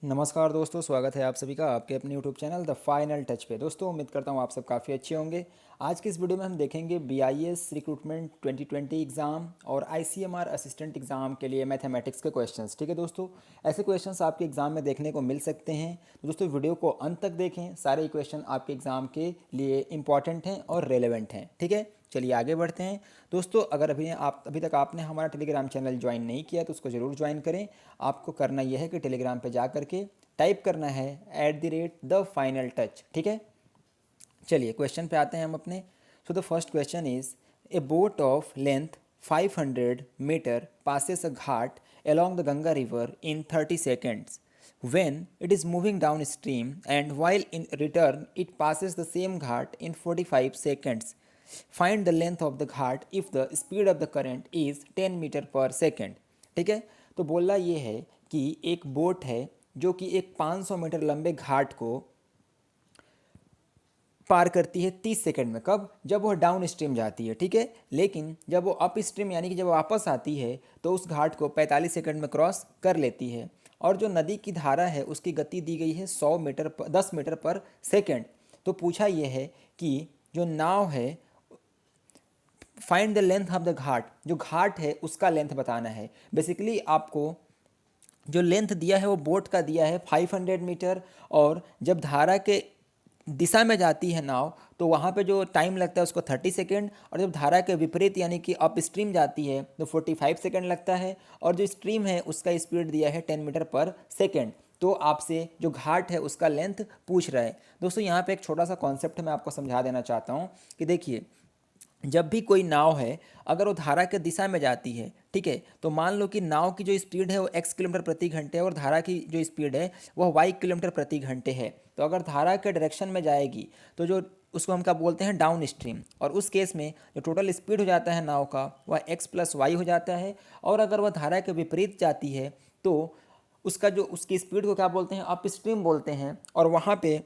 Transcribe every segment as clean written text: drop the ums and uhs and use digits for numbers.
नमस्कार दोस्तों, स्वागत है आप सभी का आपके अपने YouTube channel the final touch पे। दोस्तों उम्मीद करता हूँ आप सब काफ़ी अच्छे होंगे। आज की इस वीडियो में हम देखेंगे बीआईएस रिक्रूटमेंट 2020 एग्ज़ाम और आईसीएमआर असिस्टेंट एग्ज़ाम के लिए मैथमेटिक्स के क्वेश्चंस। ठीक है दोस्तों, ऐसे क्वेश्चंस आपके एग्ज़ाम में देखने को मिल सकते हैं। तो दोस्तों वीडियो को अंत तक देखें, सारे क्वेश्चन आपके एग्ज़ाम के लिए इंपॉर्टेंट हैं और रेलिवेंट हैं। ठीक है, चलिए आगे बढ़ते हैं। दोस्तों अगर अभी तक आपने हमारा टेलीग्राम चैनल ज्वाइन नहीं किया तो उसको ज़रूर ज्वाइन करें। आपको करना यह है कि टेलीग्राम पे जा करके टाइप करना है @the_final_touch। ठीक है, चलिए क्वेश्चन पे आते हैं हम अपने। So the first question is a boat of length 500 meter passes a ghat along the Ganga river in 30 seconds when it is moving downstream, and while in return it passes the same ghat in 45 seconds. Find the length of the ghat if the speed of the current is 10 metre per second. ठीक है, तो बोलना ये है कि एक boat है जो कि एक 500 मीटर लंबे घाट को पार करती है 30 सेकंड में। कब? जब वह डाउन स्ट्रीम जाती है। ठीक है, लेकिन जब वो अप स्ट्रीम यानी कि जब वापस आती है तो उस घाट को 45 सेकंड में क्रॉस कर लेती है। और जो नदी की धारा है उसकी गति दी गई है 10 मीटर पर सेकंड। तो पूछा यह है कि जो नाव है, find the length of the ghat, जो घाट है उसका लेंथ बताना है। बेसिकली आपको जो लेंथ दिया है वो बोट का दिया है 500 मीटर, और जब धारा के दिशा में जाती है नाव तो वहाँ पे जो टाइम लगता है उसको 30 सेकेंड, और जब धारा के विपरीत यानी कि अप स्ट्रीम जाती है तो 45 सेकेंड लगता है, और जो स्ट्रीम है उसका स्पीड दिया है 10 मीटर पर सेकेंड। तो आपसे जो घाट है उसका लेंथ पूछ रहा है। दोस्तों यहाँ पे एक छोटा सा कॉन्सेप्ट मैं आपको समझा देना चाहता हूँ कि देखिए, जब भी कोई नाव है अगर वो धारा के दिशा में जाती है, ठीक है, तो मान लो कि नाव की जो स्पीड है वो x किलोमीटर प्रति घंटे है और धारा की जो स्पीड है वह y किलोमीटर प्रति घंटे है। तो अगर धारा के डायरेक्शन में जाएगी तो जो उसको हम क्या बोलते हैं, डाउन स्ट्रीम, और उस केस में जो टोटल स्पीड हो जाता है नाव का वह x प्लस वाई हो जाता है। और अगर वह धारा के विपरीत जाती है तो उसकी स्पीड को क्या बोलते हैं, अप स्ट्रीम बोलते हैं, और वहाँ पे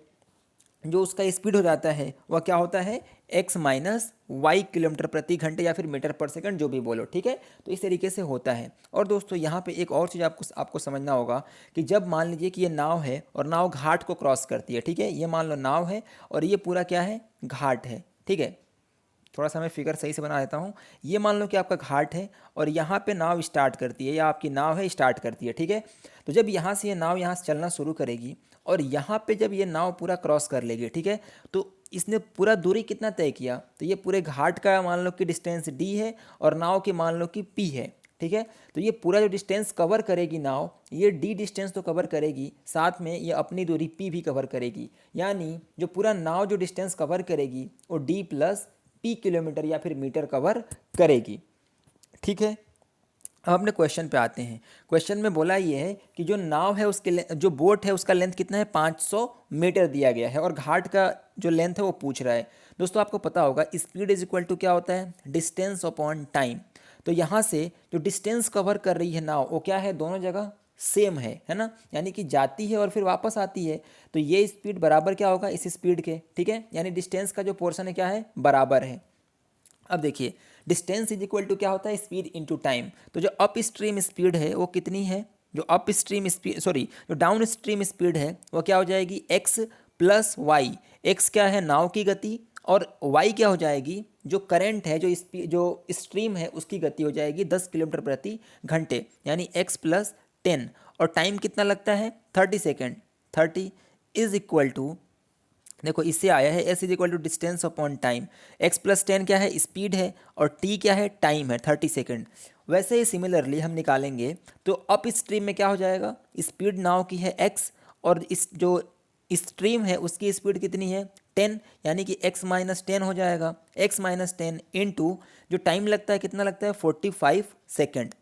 जो उसका स्पीड हो जाता है वह क्या होता है, x माइनस वाई किलोमीटर प्रति घंटे या फिर मीटर पर सेकंड, जो भी बोलो। ठीक है, तो इस तरीके से होता है। और दोस्तों यहाँ पे एक और चीज़ आपको समझना होगा कि जब मान लीजिए कि ये नाव है और नाव घाट को क्रॉस करती है। ठीक है, ये मान लो नाव है और ये पूरा क्या है, घाट है। ठीक है, थोड़ा सा मैं फिगर सही से बना देता हूँ। ये मान लो कि आपका घाट है और यहाँ पे नाव स्टार्ट करती है, या आपकी नाव है स्टार्ट करती है। ठीक है, तो जब यहाँ से ये नाव यहाँ से चलना शुरू करेगी और यहाँ पे जब ये नाव पूरा क्रॉस कर लेगी, ठीक है, तो इसने पूरा दूरी कितना तय किया, तो ये पूरे घाट का मान लो कि डिस्टेंस d है और नाव की मान लो कि p है। ठीक है, तो ये पूरा जो डिस्टेंस कवर करेगी नाव, ये d डिस्टेंस तो कवर करेगी, साथ में ये अपनी दूरी p भी कवर करेगी। यानी जो पूरा नाव जो डिस्टेंस कवर करेगी वो d प्लस p किलोमीटर या फिर मीटर कवर करेगी। ठीक है, अब अपने क्वेश्चन पे आते हैं। क्वेश्चन में बोला ये है कि जो नाव है उसके जो बोट है उसका लेंथ कितना है, 500 मीटर दिया गया है, और घाट का जो लेंथ है वो पूछ रहा है। दोस्तों आपको पता होगा स्पीड इज इक्वल टू क्या होता है, डिस्टेंस अपॉन टाइम। तो यहाँ से जो डिस्टेंस कवर कर रही है नाव वो क्या है, दोनों जगह सेम है ना, यानी कि जाती है और फिर वापस आती है। तो ये स्पीड बराबर क्या होगा इस स्पीड के। ठीक है, यानी डिस्टेंस का जो पोर्शन है क्या है, बराबर है। अब देखिए, डिस्टेंस इज इक्वल टू क्या होता है, स्पीड इनटू टाइम। तो जो अप स्ट्रीम स्पीड है वो कितनी है, जो अप स्ट्रीम स्पीड सॉरी जो डाउन स्ट्रीम स्पीड है वो क्या हो जाएगी, x प्लस वाई। एक्स क्या है, नाव की गति, और y क्या हो जाएगी, जो करंट है, जो स्ट्रीम है उसकी गति हो जाएगी 10 किलोमीटर प्रति घंटे, यानी x प्लस 10। और टाइम कितना लगता है, 30 सेकेंड। 30 इज इक्वल टू, देखो इससे आया है s is equal to distance upon time. x plus 10 क्या है, स्पीड है, और t क्या है, टाइम है, 30 सेकेंड। वैसे ही सिमिलरली हम निकालेंगे तो अप स्ट्रीम में क्या हो जाएगा, स्पीड नाव की है x, और इस जो स्ट्रीम है उसकी स्पीड कितनी है, 10, यानी कि x माइनस 10 हो जाएगा। x माइनस 10 इंटू जो टाइम लगता है कितना लगता है, 45 सेकेंड।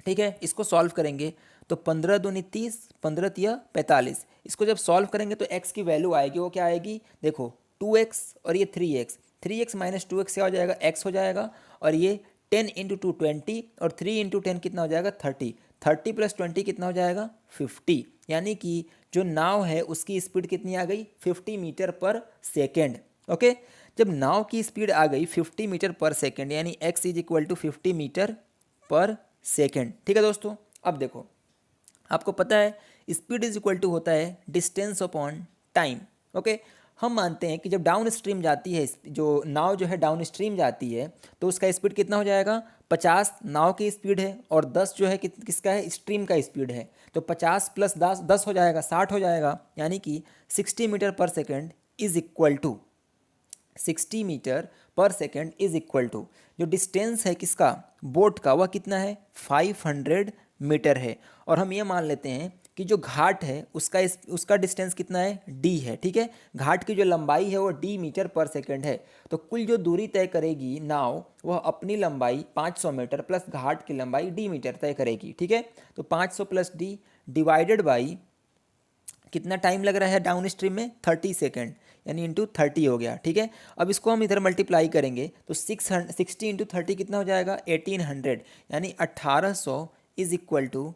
ठीक है, इसको सॉल्व करेंगे तो 15 दूनी 30, 15 तिया 45। इसको जब सॉल्व करेंगे तो x की वैल्यू आएगी, वो क्या आएगी, देखो 2x और ये 3x, 3x माइनस 2x क्या हो जाएगा, x हो जाएगा। और ये 10 इंटू 2 20, और 3 इंटू 10 कितना हो जाएगा, 30। 30 प्लस 20 कितना हो जाएगा, 50। यानी कि जो नाव है उसकी स्पीड कितनी आ गई, 50 मीटर पर सेकेंड। ओके, जब नाव की स्पीड आ गई 50 मीटर पर सेकेंड, यानी x is equal to 50 meter per second. ठीक है दोस्तों, अब देखो आपको पता है स्पीड इज इक्वल टू होता है डिस्टेंस अपॉन टाइम। ओके, हम मानते हैं कि जब डाउन स्ट्रीम जाती है, जो नाव जो है डाउन स्ट्रीम जाती है, तो उसका स्पीड कितना हो जाएगा, 50 नाव की स्पीड है और 10 जो है किसका है, स्ट्रीम का स्पीड है। तो 50 प्लस 10 हो जाएगा, 60 हो जाएगा, यानी कि 60 meter per second is equal to 60 meter per second is equal to जो डिस्टेंस है किसका, बोट का, वह कितना है, 500 मीटर है। और हम ये मान लेते हैं कि जो घाट है उसका डिस्टेंस कितना है, डी है। ठीक है, घाट की जो लंबाई है वो डी मीटर पर सेकेंड है। तो कुल जो दूरी तय करेगी नाव, वह अपनी लंबाई 500 मीटर प्लस घाट की लंबाई डी मीटर तय करेगी। ठीक है, तो 500 प्लस डी डिवाइडेड बाई कितना टाइम लग रहा है डाउन स्ट्रीम में, 30 सेकेंड, यानी इंटू 30 हो गया। ठीक है, अब इसको हम इधर मल्टीप्लाई करेंगे तो 60 इंटू 30 कितना हो जाएगा, 1800, यानी 1800 is equal to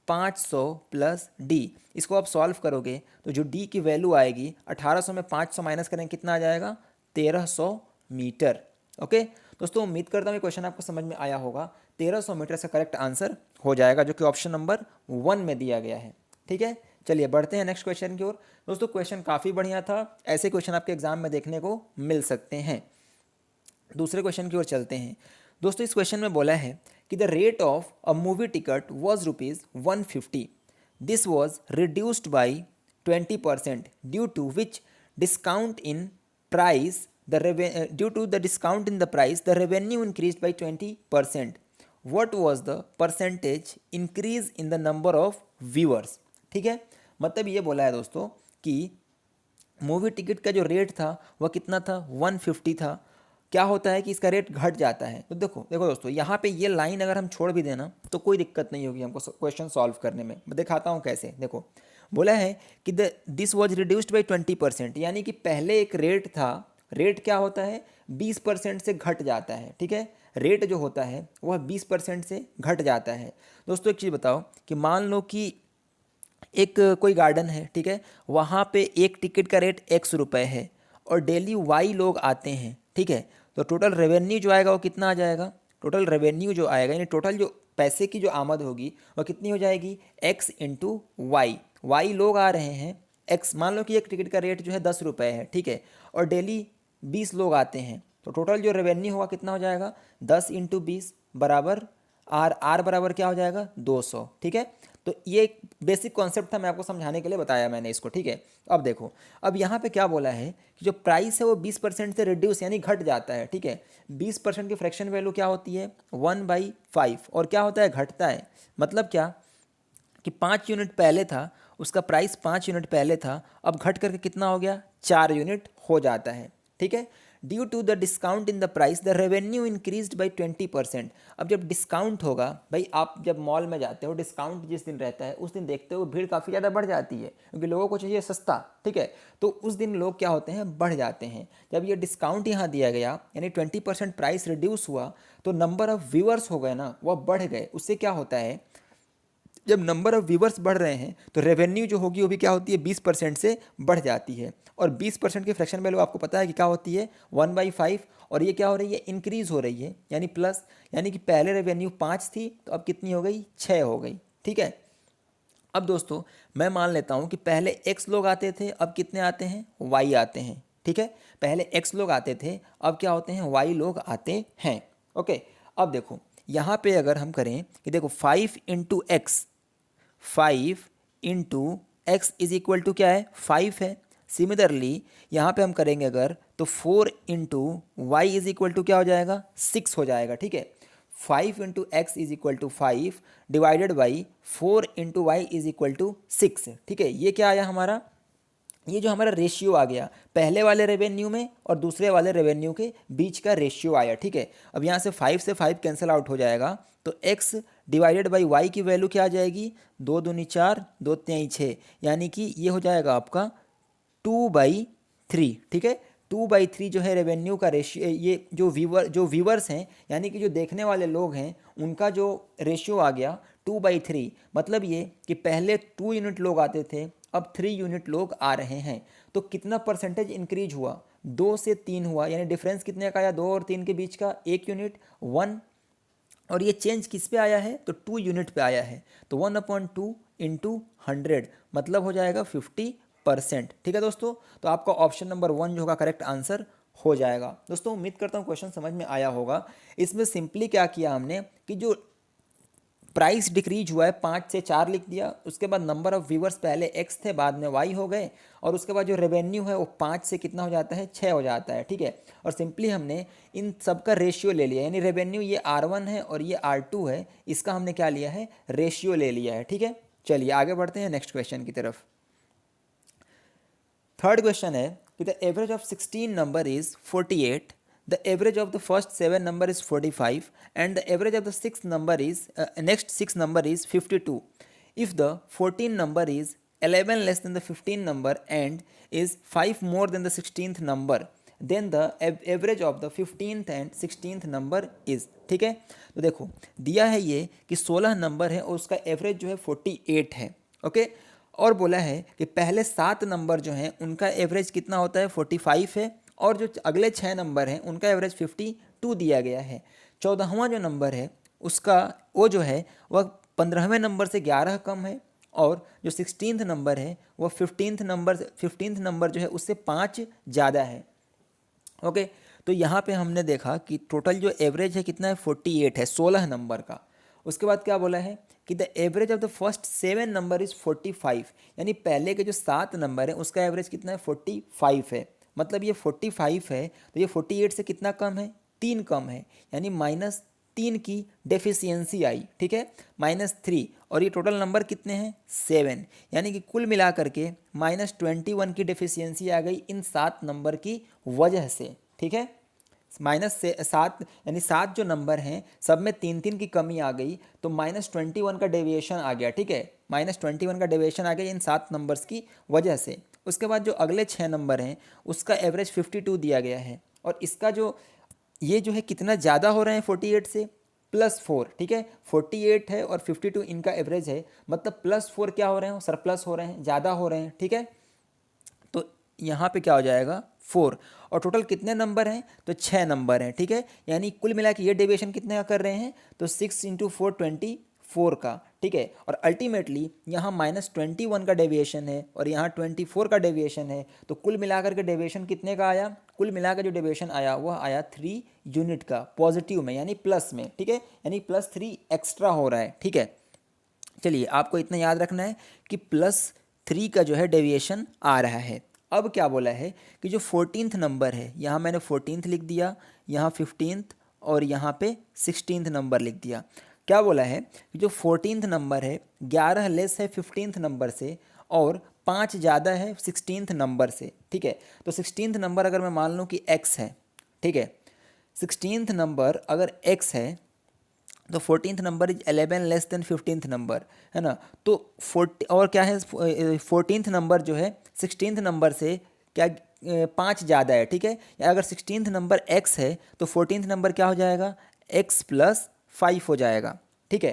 500 plus D. इसको आप सॉल्व करोगे तो जो डी की वैल्यू आएगी, 1800 में 500 माइनस करेंगे कितना आ जाएगा, 1300 मीटर। ओके दोस्तों, उम्मीद करता हूँ ये क्वेश्चन आपको समझ में आया होगा। 1300 मीटर से करेक्ट आंसर हो जाएगा, जो कि ऑप्शन नंबर 1 में दिया गया है। ठीक है, चलिए बढ़ते हैं नेक्स्ट क्वेश्चन की ओर। दोस्तों क्वेश्चन काफ़ी बढ़िया था, ऐसे क्वेश्चन आपके एग्जाम में देखने को मिल सकते हैं। दूसरे क्वेश्चन की ओर चलते हैं। दोस्तों इस क्वेश्चन में बोला है कि the rate of a movie ticket was ₹150। This was reduced by 20% due to which discount in price due to the discount in the price the revenue increase by 20%। What was the percentage increase in the number of viewers. ठीक है, मतलब ये बोला है दोस्तों कि movie ticket का जो रेट था वह कितना था, 150 था। क्या होता है कि इसका रेट घट जाता है। तो देखो देखो दोस्तों, यहाँ पे ये लाइन अगर हम छोड़ भी देना तो कोई दिक्कत नहीं होगी हमको क्वेश्चन सॉल्व करने में। मैं दिखाता हूँ कैसे। देखो बोला है कि दिस वॉज रिड्यूस्ड बाई 20%, यानी कि पहले एक रेट था, रेट क्या होता है, 20% से घट जाता है। ठीक है, रेट जो होता है वह 20% से घट जाता है। दोस्तों एक चीज़ बताओ कि मान लो कि एक कोई गार्डन है, ठीक है, वहाँ पे एक टिकट का रेट ₹X है और डेली Y लोग आते हैं। ठीक है, तो टोटल रेवेन्यू जो आएगा वो कितना आ जाएगा, टोटल रेवेन्यू जो आएगा यानी टोटल जो पैसे की जो आमद होगी वह कितनी हो जाएगी, X इंटू वाई। वाई लोग आ रहे हैं, X मान लो कि एक टिकट का रेट जो है ₹10 है। ठीक है, और डेली 20 लोग आते हैं, तो टोटल जो रेवेन्यू होगा कितना हो जाएगा, 10 इंटू 20 बराबर आर बराबर क्या हो जाएगा, 200। ठीक है, तो ये एक बेसिक कॉन्सेप्ट था, मैं आपको समझाने के लिए बताया मैंने इसको। ठीक है, अब देखो, अब यहाँ पे क्या बोला है कि जो प्राइस है वो 20% से रिड्यूस यानी घट जाता है। ठीक है, 20% की फ्रैक्शन वैल्यू क्या होती है, 1/5, और क्या होता है, घटता है। मतलब क्या कि 5 यूनिट पहले था, उसका प्राइस 5 यूनिट पहले था, अब घट करके कितना हो गया, 4 यूनिट हो जाता है। ठीक है, due to the discount in the price the revenue increased by 20%। अब जब डिस्काउंट होगा, भाई आप जब मॉल में जाते हो, डिस्काउंट जिस दिन रहता है उस दिन देखते हो भीड़ काफ़ी ज़्यादा बढ़ जाती है, क्योंकि लोगों को चाहिए सस्ता। ठीक है, तो उस दिन लोग क्या होते हैं, बढ़ जाते हैं। जब ये डिस्काउंट यहाँ दिया गया यानी 20% प्राइस रिड्यूस हुआ, तो नंबर ऑफ व्यूअर्स हो गए ना, वह बढ़ गए। उससे क्या होता है, जब नंबर ऑफ व्यूवर्स बढ़ रहे हैं तो रेवेन्यू जो होगी वो भी क्या होती है, 20% से बढ़ जाती है। और 20% की फ्रैक्शन वैल्यू आपको पता है कि क्या होती है, 1/5, और ये क्या हो रही है, इंक्रीज हो रही है, यानी प्लस, यानी कि पहले रेवेन्यू 5 थी तो अब कितनी हो गई, 6 हो गई। ठीक है, अब दोस्तों मैं मान लेता हूँ कि पहले X लोग आते थे, अब कितने आते हैं, Y आते हैं। ठीक है, पहले X लोग आते थे, अब क्या होते हैं, Y लोग आते हैं। ओके, अब देखो यहाँ पे अगर हम करें कि देखो 5 into X, 5 into X is equal to क्या है, 5 है। सिमिलरली यहाँ पे हम करेंगे अगर, तो 4 into Y is equal to क्या हो जाएगा, 6 हो जाएगा। ठीक है, 5 into X is equal to 5 divided by 4 into Y is equal to 6। ठीक है, ये क्या आया हमारा, ये जो हमारा रेशियो आ गया पहले वाले रेवेन्यू में और दूसरे वाले रेवेन्यू के बीच का रेशियो आया। ठीक है, अब यहाँ से 5 से 5 कैंसिल आउट हो जाएगा, तो x डिवाइडेड बाई वाई की वैल्यू क्या आ जाएगी, 2 दूनी 4, 2 तिहाई 6, यानी कि ये हो जाएगा आपका 2/3। ठीक है, 2/3 जो है रेवेन्यू का रेशियो, ये जो व्यूवर्स हैं यानी कि जो देखने वाले लोग हैं उनका जो रेशियो आ गया 2/3। मतलब ये कि पहले 2 यूनिट लोग आते थे, अब 3 यूनिट लोग आ रहे हैं। तो कितना परसेंटेज इंक्रीज हुआ, 2 से 3 हुआ, यानी डिफरेंस कितने का आया, 2 और 3 के बीच का 1 यूनिट, 1। और ये चेंज किस पे आया है, तो 2 यूनिट पे आया है, तो 1/2 इंटू 100 मतलब हो जाएगा 50%। ठीक है दोस्तों, तो आपका ऑप्शन नंबर 1 जो होगा करेक्ट आंसर हो जाएगा। दोस्तों उम्मीद करता हूँ क्वेश्चन समझ में आया होगा। इसमें सिंपली क्या किया हमने कि जो प्राइस डिक्रीज हुआ है 5 से 4 लिख दिया, उसके बाद नंबर ऑफ व्यूवर्स पहले एक्स थे बाद में वाई हो गए, और उसके बाद जो रेवेन्यू है वो 5 से कितना हो जाता है 6 हो जाता है। ठीक है, और सिंपली हमने इन सब का रेशियो ले लिया, यानी रेवेन्यू ये R1 है और ये R2 है, इसका हमने क्या लिया है रेशियो ले लिया है। ठीक है, चलिए आगे बढ़ते हैं नेक्स्ट क्वेश्चन की तरफ। थर्ड क्वेश्चन है कि the average of 16 number is 48, the average of the first 7 number is 45 and the average of the sixth number is next 6 number is 52. If the 14 number is 11 less than the 15 number and is 5 more than the 16th number, then the average of the 15th and 16th number is। ठीक है, तो देखो दिया है ये कि 16 number है और उसका एवरेज जो है 48 है। ओके, और बोला है कि पहले 7 नंबर जो हैं उनका एवरेज कितना होता है 45 है, और जो अगले 6 नंबर हैं उनका एवरेज 52 दिया गया है। 14वां जो नंबर है उसका वो जो है वह 15वें नंबर से 11 कम है, और जो 16th नंबर है वह 15th नंबर जो है उससे 5 ज़्यादा है। ओके, तो यहाँ पे हमने देखा कि टोटल जो एवरेज है कितना है 48 है 16 नंबर का। उसके बाद क्या बोला है कि the average of the first 7 number is 45, यानी पहले के जो 7 नंबर है उसका एवरेज कितना है 45 है। मतलब ये 45 है तो ये 48 से कितना कम है 3 कम है, यानी -3 की डेफिशिएंसी आई। ठीक है, -3, और ये टोटल नंबर कितने हैं 7, यानी कि कुल मिला करके -21 की डेफिशिएंसी आ गई इन 7 नंबर की वजह से। ठीक है, -7 यानी 7 जो नंबर हैं सब में 3 की कमी आ गई, तो -21 का डेविएशन आ गया। ठीक है, -21 का डेविएशन आ गया इन 7 नंबर्स की वजह से। उसके बाद जो अगले 6 नंबर हैं उसका एवरेज 52 दिया गया है, और इसका जो ये जो है कितना ज़्यादा हो रहे हैं 48 से +4। ठीक है, 48 है और 52 इनका एवरेज है, मतलब +4 क्या हो रहे हैं सरप्लस हो रहे हैं, ज़्यादा हो रहे हैं। ठीक है, तो यहाँ पे क्या हो जाएगा 4, और टोटल कितने नंबर हैं तो 6 नंबर हैं। ठीक है, यानी कुल मिला के ये डेविएशन कितने का कर रहे हैं तो 6 × 4 24 का। ठीक है, और अल्टीमेटली यहाँ -21 का डेविएशन है और यहाँ 24 का डेविएशन है, तो कुल मिलाकर के डेविएशन कितने का आया, कुल मिलाकर जो डेविएशन आया वह आया 3 यूनिट का पॉजिटिव में, यानी प्लस में। ठीक है, यानी +3 एक्स्ट्रा हो रहा है। ठीक है, चलिए आपको इतना याद रखना है कि +3 का जो है डेविएशन आ रहा है। अब क्या बोला है कि जो 14th नंबर है, यहाँ मैंने 14th लिख दिया, यहाँ 15th और यहाँ पे 16th नंबर लिख दिया। क्या बोला है कि जो 14th नंबर है 11 लेस है 15th नंबर से और 5 ज़्यादा है 16th नंबर से। ठीक है, तो 16th नंबर अगर मैं मान लूँ कि x है, ठीक है, 16th नंबर अगर x है तो 14th number is 11 less than 15th number, है ना। तो 40 और क्या है 14th नंबर जो है 16th नंबर से क्या 5 ज़्यादा है। ठीक है, या अगर 16th नंबर x है तो 14th नंबर क्या हो जाएगा x + 5 हो जाएगा। ठीक है,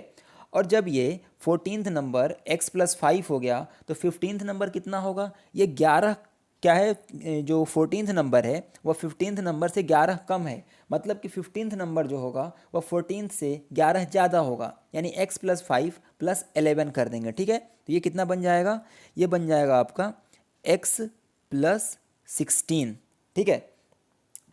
और जब ये 14th नंबर x + 5 हो गया तो 15th नंबर कितना होगा, ये 11 क्या है जो 14th नंबर है वह 15th नंबर से 11 कम है, मतलब कि 15th नंबर जो होगा वह 14th से 11 ज़्यादा होगा, यानी x + 5 + 11 कर देंगे। ठीक है, तो ये कितना बन जाएगा, ये बन जाएगा आपका x + 16। ठीक है,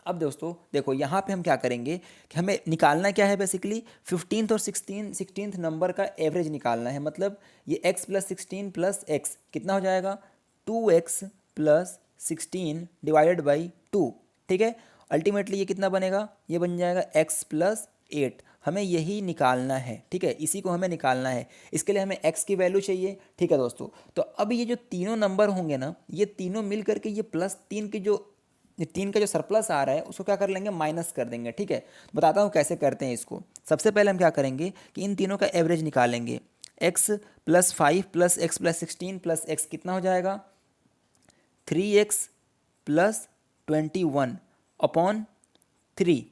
अब दोस्तों देखो यहाँ पे हम क्या करेंगे कि हमें निकालना क्या है बेसिकली 15th और 16th नंबर का एवरेज निकालना है। मतलब ये x + 16 + x कितना हो जाएगा 2x + 16 / 2। ठीक है, अल्टीमेटली ये कितना बनेगा, ये बन जाएगा x + 8। हमें यही निकालना है। ठीक है, इसी को हमें निकालना है, इसके लिए हमें x की वैल्यू चाहिए। ठीक है दोस्तों, तो अब ये जो तीनों नंबर होंगे ना, ये तीनों मिल करके ये +3 की जो 3 का जो सरप्लस आ रहा है उसको क्या कर लेंगे माइनस कर देंगे। ठीक है, बताता हूँ कैसे करते हैं इसको। सबसे पहले हम क्या करेंगे कि इन तीनों का एवरेज निकालेंगे, x + 5 + x + 16 + x कितना हो जाएगा 3x + 21 / 3।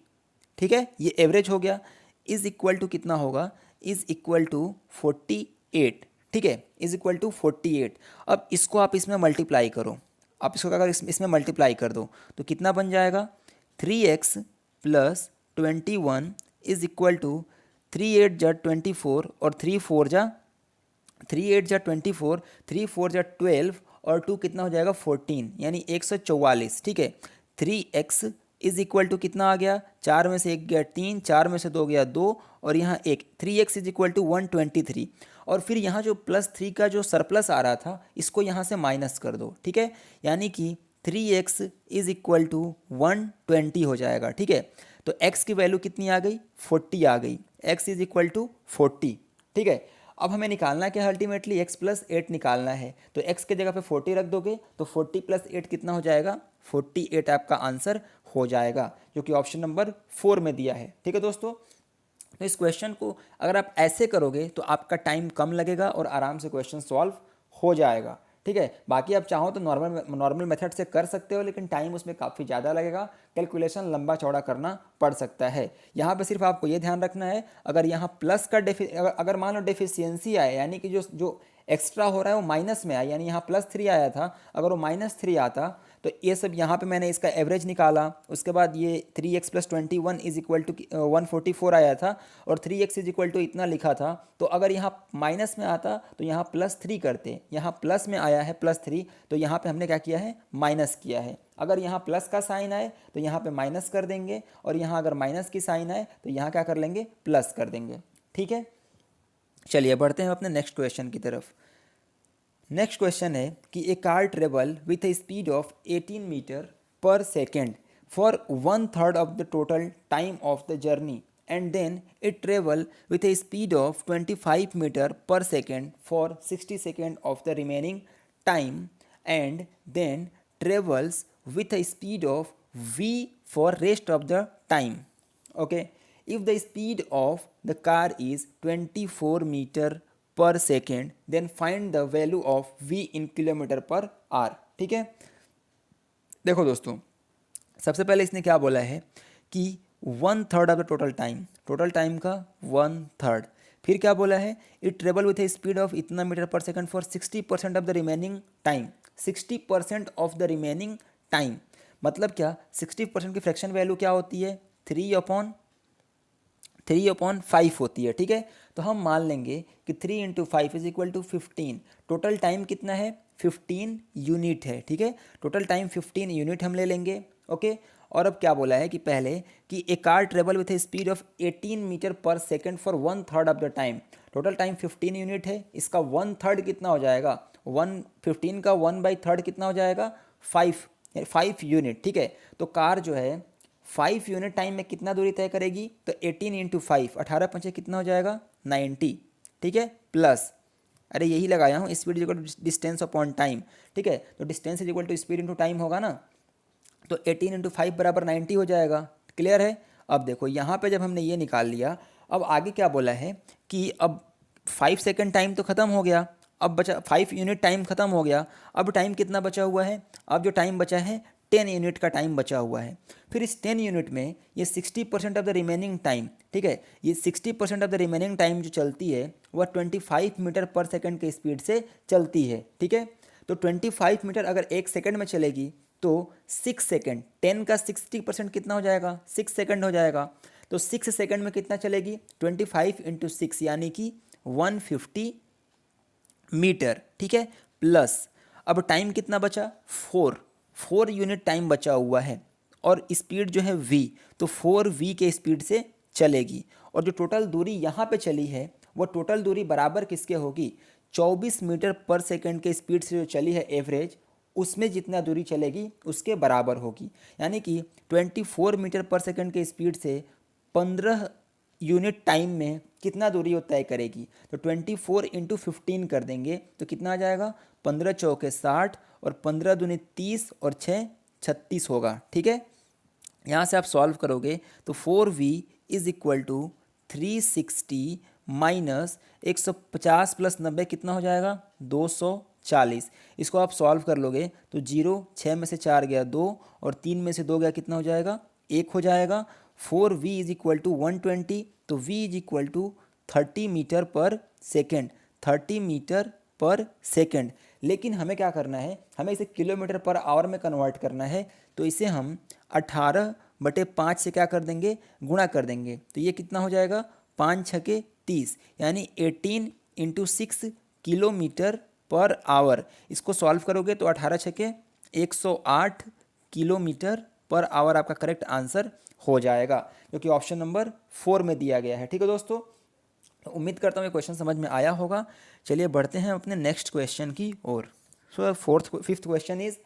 ठीक है, ये एवरेज हो गया, इज इक्वल टू कितना होगा, इज इक्वल टू 48। ठीक है, इज इक्वल टू 48। अब इसको आप इसमें मल्टीप्लाई करो, आप इसको अगर इसमें मल्टीप्लाई कर दो तो कितना बन जाएगा 3x + 21 इज इक्वल टू 3 8 × 24 और 3 4 × 3 8 जा 24, 3 4 जा 12 और 2 कितना हो जाएगा 14, यानी 144। ठीक है, 3x इज इक्वल टू कितना आ गया, 4 में से 1 गया 3, 4 में से 2 गया 2 और यहाँ 1, 3x इज इक्वल टू 123। और फिर यहाँ जो +3 का जो सरप्लस आ रहा था इसको यहाँ से माइनस कर दो। ठीक है, यानी कि 3x इज इक्वल टू 120 हो जाएगा। ठीक है, तो x की वैल्यू कितनी आ गई, 40 आ गई, x इज इक्वल टू 40। ठीक है, अब हमें निकालना क्या है, अल्टीमेटली x + 8 निकालना है। तो x के जगह पे 40 रख दोगे तो 40 + 8 कितना हो जाएगा, 48 आपका आंसर हो जाएगा, जो कि ऑप्शन नंबर 4 में दिया है। ठीक है दोस्तों, तो इस क्वेश्चन को अगर आप ऐसे करोगे तो आपका टाइम कम लगेगा और आराम से क्वेश्चन सॉल्व हो जाएगा। ठीक है, बाकी आप चाहो तो नॉर्मल मेथड से कर सकते हो, लेकिन टाइम उसमें काफ़ी ज़्यादा लगेगा, कैलकुलेशन लंबा चौड़ा करना पड़ सकता है। यहाँ पे सिर्फ आपको ये ध्यान रखना है, अगर यहाँ प्लस का अगर मान लो डेफिशिएंसी आए, यानी कि जो एक्स्ट्रा हो रहा है वो माइनस में आया, यानी यहाँ +3 आया था, अगर वो -3 आता तो ये सब यहाँ पे मैंने इसका एवरेज निकाला, उसके बाद ये 3x + 21 इज इक्वल टू 144 आया था और 3x इज इक्वल टू इतना लिखा था। तो अगर यहाँ माइनस में आता तो यहाँ +3 करते, यहाँ प्लस में आया है +3, तो यहाँ पे हमने क्या किया है, माइनस किया है। अगर यहाँ प्लस का साइन आए तो यहाँ पे माइनस कर देंगे, और यहाँ अगर माइनस की साइन आए तो यहाँ क्या कर लेंगे, प्लस कर देंगे। ठीक है, चलिए बढ़ते हैं अपने नेक्स्ट क्वेश्चन की तरफ। नेक्स्ट क्वेश्चन है कि a car travel with a speed of 18 metre per second for 1/3 of the total time of the journey and then it travel with a speed of 25 metre per second for 60 second of the remaining time and then travels with a speed of v for rest of the time. Okay, if the speed of the car is 24 meter per second then find the value of v in kilometer per hour. ठीक है, देखो दोस्तों, सबसे पहले इसने क्या बोला है कि 1/3 ऑफ द टोटल टाइम का 1/3। फिर क्या बोला है, it travel with a speed of इतना मीटर पर second for 60% of the remaining time. 60% of the remaining time मतलब क्या, 60% की फ्रैक्शन वैल्यू क्या होती है, 3/5 होती है। ठीक है, तो हम मान लेंगे कि 3 × 5 is equal to 15। Total time कितना है, 15 यूनिट है। ठीक है, टोटल टाइम 15 यूनिट हम ले लेंगे। ओके, और अब क्या बोला है कि पहले कि a car travel with a speed of 18 metre per second for 1/3 of the time. Total time 15 unit है, इसका 1/3 कितना हो जाएगा, 15 का 1/3 कितना हो जाएगा, 5 यूनिट। ठीक है, तो कार जो है 5 यूनिट टाइम में कितना दूरी तय करेगी, तो 18 × 5, 18 × 5 कितना हो जाएगा, 90। ठीक है, प्लस, अरे यही लगाया हूँ, speed is equal to distance upon time. ठीक है, तो distance is equal to speed into time होगा ना, तो 18 × 5 बराबर 90 हो जाएगा। क्लियर है। अब देखो यहाँ पे जब हमने ये निकाल लिया, अब आगे क्या बोला है कि अब 5 सेकेंड टाइम तो ख़त्म हो गया, अब बचा 5 यूनिट टाइम ख़त्म हो गया, अब टाइम कितना बचा हुआ है, अब जो टाइम बचा है 10 यूनिट का टाइम बचा हुआ है। फिर इस 10 यूनिट में ये 60% ऑफ द रिमेनिंग टाइम, ठीक है, ये 60% ऑफ द रिमेनिंग टाइम जो चलती है वह 25 मीटर पर सेकंड के स्पीड से चलती है। ठीक है, तो 25 मीटर अगर 1 सेकंड में चलेगी तो 6 सेकंड, 10 का 60% कितना हो जाएगा, 6 सेकंड हो जाएगा। तो 6 सेकंड में कितना चलेगी, 25 × 6 यानी कि 150 मीटर। ठीक है, प्लस अब टाइम कितना बचा, 4 यूनिट टाइम बचा हुआ है, और स्पीड जो है v, तो 4v के स्पीड से चलेगी। और जो टोटल दूरी यहाँ पे चली है वो टोटल दूरी बराबर किसके होगी, 24 मीटर पर सेकंड के स्पीड से जो चली है एवरेज, उसमें जितना दूरी चलेगी उसके बराबर होगी। यानी कि 24 मीटर पर सेकंड के स्पीड से 15 यूनिट टाइम में कितना दूरी वो तय करेगी, तो 24 × 15 कर देंगे तो कितना आ जाएगा, 15 चौके 60 और 15 दूनी 30 और 6 36 होगा। ठीक है, यहाँ से आप सॉल्व करोगे तो 4v is equal to 360 minus 150 + 90 कितना हो जाएगा, 240। इसको आप सॉल्व कर लोगे तो 0, 6 में से 4 गया 2 और 3 में से 2 गया कितना हो जाएगा, 1 हो जाएगा। 4v इज इक्वल टू 120, तो v is equal to 30 meter per second, 30 meter per second. लेकिन हमें क्या करना है, हमें इसे किलोमीटर पर आवर में कन्वर्ट करना है, तो इसे हम 18/5 से क्या कर देंगे, गुणा कर देंगे। तो ये कितना हो जाएगा, 5 × 6 = 30, यानी 18 × 6 किलोमीटर पर आवर। इसको सॉल्व करोगे तो 18 छके 108 किलोमीटर पर आवर आपका करेक्ट आंसर हो जाएगा, जो कि ऑप्शन नंबर 4 में दिया गया है। ठीक है दोस्तों, तो उम्मीद करता हूँ ये क्वेश्चन समझ में आया होगा। चलिए बढ़ते हैं अपने नेक्स्ट क्वेश्चन की ओर। So fifth question is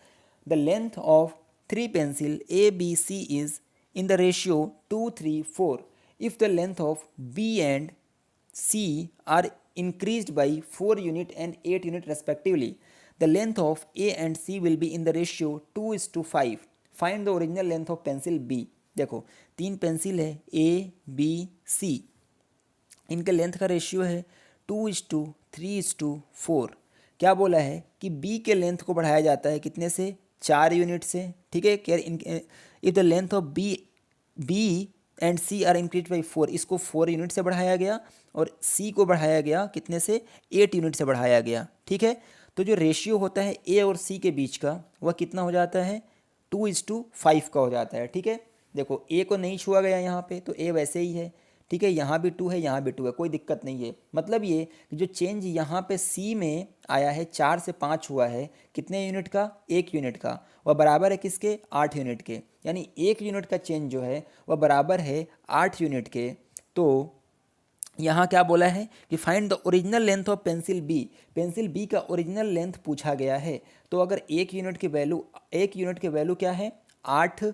the length of 3 pencil A B C is in the ratio 2 3 4 if the length of B and C are increased by 4 unit and 8 unit respectively, the length of A and C will be in the ratio 2:5. Find the original length of pencil B. देखो 3 pencil है A B C, इनके length का ratio है 2:3:4। क्या बोला है कि B के लेंथ को बढ़ाया जाता है कितने से, 4 यूनिट से। ठीक है, क्या if the length of B and C are increase by 4, इसको 4 यूनिट से बढ़ाया गया और सी को बढ़ाया गया कितने से, 8 यूनिट से बढ़ाया गया। ठीक है, तो जो रेशियो होता है ए और सी के बीच का वह कितना हो जाता है, 2:5 का हो जाता है। ठीक है, देखो ए को नहीं छुआ गया यहाँ पे, तो ए वैसे ही है। ठीक है, यहाँ भी 2 है, यहाँ भी 2 है, कोई दिक्कत नहीं है। मतलब ये कि जो चेंज यहाँ पे सी में आया है 4 से 5 हुआ है, कितने यूनिट का, 1 यूनिट का, वह बराबर है किसके, 8 यूनिट के। यानी 1 यूनिट का चेंज जो है वह बराबर है 8 यूनिट के। तो यहाँ क्या बोला है कि find the original length of pencil B, pencil B का ओरिजिनल लेंथ पूछा गया है। तो अगर 1 यूनिट की वैल्यू, 1 यूनिट की वैल्यू क्या है, 8,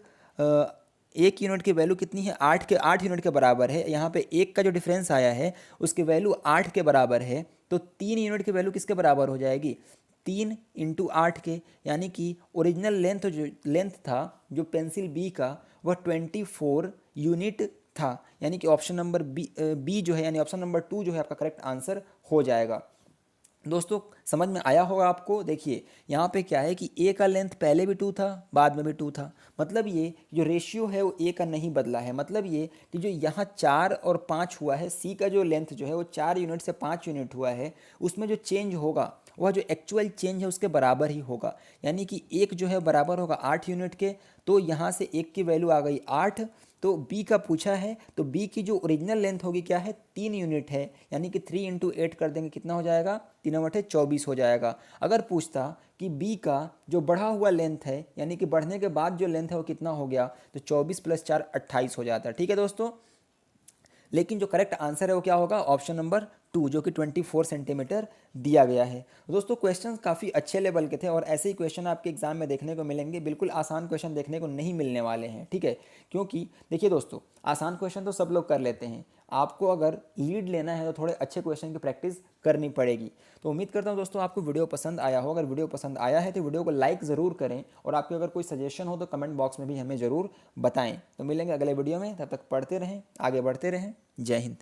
1 यूनिट की वैल्यू कितनी है, 8 यूनिट के बराबर है। यहाँ पे 1 का जो डिफरेंस आया है उसकी वैल्यू 8 के बराबर है, तो 3 यूनिट की वैल्यू किसके बराबर हो जाएगी, 3 × 8 के। यानी कि ओरिजिनल लेंथ था जो पेंसिल बी का वह 24 यूनिट था। यानी कि ऑप्शन नंबर बी जो है, यानी ऑप्शन नंबर 2 जो है आपका करेक्ट आंसर हो जाएगा। दोस्तों समझ में आया होगा आपको। देखिए यहाँ पे क्या है कि ए का लेंथ पहले भी 2 था, बाद में भी 2 था। मतलब ये जो रेशियो है वो ए का नहीं बदला है। मतलब ये कि जो यहाँ 4 और 5 हुआ है, सी का जो लेंथ जो है वो 4 यूनिट से 5 यूनिट हुआ है, उसमें जो चेंज होगा वह जो एक्चुअल चेंज है उसके बराबर ही होगा। यानी कि एक जो है बराबर होगा 8 यूनिट के, तो यहाँ से एक की वैल्यू आ गई 8। तो बी का पूछा है, तो बी की जो ओरिजिनल लेंथ होगी क्या है, 3 यूनिट है। यानी कि 3 × 8 कर देंगे, कितना हो जाएगा, 3 × 8 = 24 हो जाएगा। अगर पूछता कि बी का जो बढ़ा हुआ लेंथ है, यानी कि बढ़ने के बाद जो लेंथ है वो कितना हो गया, तो 24 + 4 28 हो जाता है। ठीक है दोस्तों, लेकिन जो करेक्ट आंसर है वो क्या होगा, ऑप्शन नंबर 2 जो कि 24 सेंटीमीटर दिया गया है। दोस्तों क्वेश्चन काफ़ी अच्छे लेवल के थे और ऐसे ही क्वेश्चन आपके एग्जाम में देखने को मिलेंगे। बिल्कुल आसान क्वेश्चन देखने को नहीं मिलने वाले हैं। ठीक है, क्योंकि देखिए दोस्तों, आसान क्वेश्चन तो सब लोग कर लेते हैं, आपको अगर लीड लेना है तो थोड़े अच्छे क्वेश्चन की प्रैक्टिस करनी पड़ेगी। तो उम्मीद करता हूँ दोस्तों आपको वीडियो पसंद आया हो। अगर वीडियो पसंद आया है तो वीडियो को लाइक ज़रूर करें और आपके अगर कोई सजेशन हो तो कमेंट बॉक्स में भी हमें ज़रूर बताएं। तो मिलेंगे अगले वीडियो में, तब तक पढ़ते रहें, आगे बढ़ते रहें। जय हिंद।